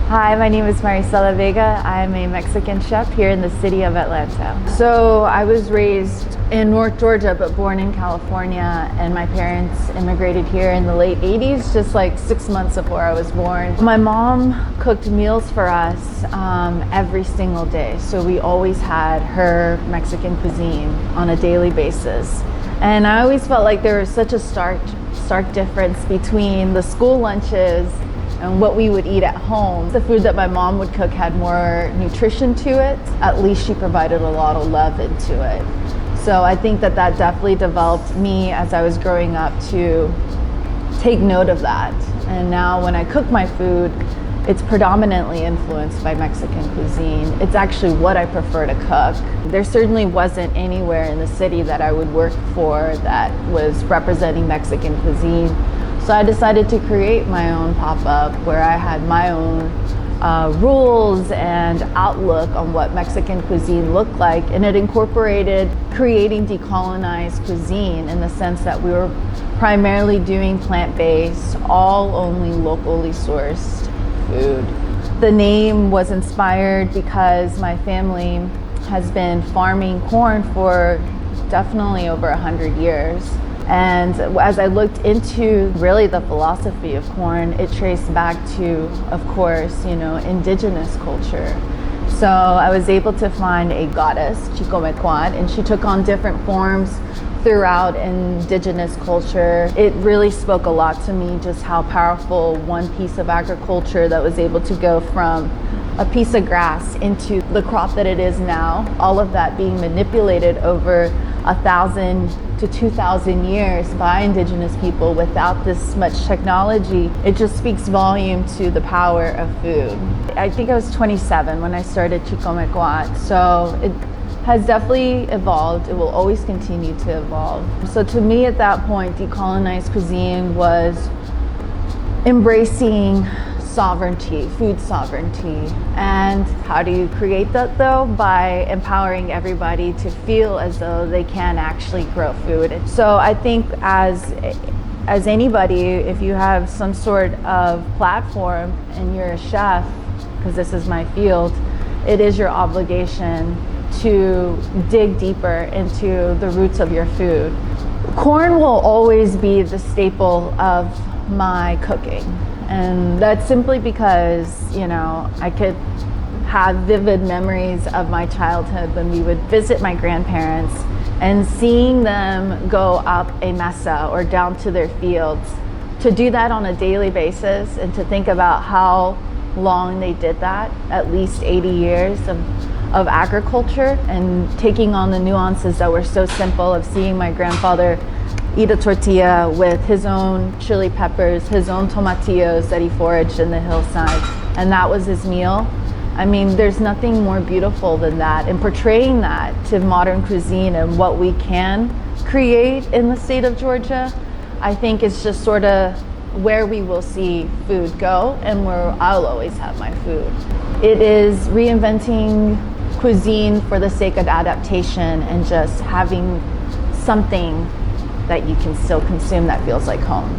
Hi, my name is Maricela Vega. I'm a Mexican chef here in the city of Atlanta. So I was raised in North Georgia, but born in California, and my parents immigrated here in the late 80s, just like 6 months before I was born. My mom cooked meals for us every single day. So we always had her Mexican cuisine on a daily basis. And I always felt like there was such a stark difference between the school lunches and what we would eat at home. The food that my mom would cook had more nutrition to it. At least she provided a lot of love into it. So I think that definitely developed me as I was growing up to take note of that. And now when I cook my food, it's predominantly influenced by Mexican cuisine. It's actually what I prefer to cook. There certainly wasn't anywhere in the city that I would work for that was representing Mexican cuisine. So I decided to create my own pop-up where I had my own rules and outlook on what Mexican cuisine looked like. And it incorporated creating decolonized cuisine in the sense that we were primarily doing plant-based, all only locally sourced food. The name was inspired because my family has been farming corn for definitely over 100 years. And as I looked into really the philosophy of corn, it traced back to, of course, indigenous culture. So I was able to find a goddess, Chicomecōātl, and she took on different forms throughout indigenous culture. It really spoke a lot to me just how powerful one piece of agriculture that was able to go from a piece of grass into the crop that it is now, all of that being manipulated over 1,000 to 2,000 years by indigenous people without this much technology. It just speaks volume to the power of food. I think I was 27 when I started Chicomecōātl, so it has definitely evolved. It will always continue to evolve. So to me at that point, decolonized cuisine was embracing sovereignty, food sovereignty. And how do you create that though? By empowering everybody to feel as though they can actually grow food. So I think as anybody, if you have some sort of platform and you're a chef, because this is my field, it is your obligation to dig deeper into the roots of your food. Corn will always be the staple of my cooking. And that's simply because, I could have vivid memories of my childhood when we would visit my grandparents and seeing them go up a mesa or down to their fields. To do that on a daily basis and to think about how long they did that, at least 80 years of agriculture, and taking on the nuances that were so simple of seeing my grandfather eat a tortilla with his own chili peppers, his own tomatillos that he foraged in the hillside, and that was his meal. I mean, there's nothing more beautiful than that. And portraying that to modern cuisine and what we can create in the state of Georgia, I think is just sort of where we will see food go and where I'll always have my food. It is reinventing cuisine for the sake of adaptation and just having something that you can still consume that feels like home.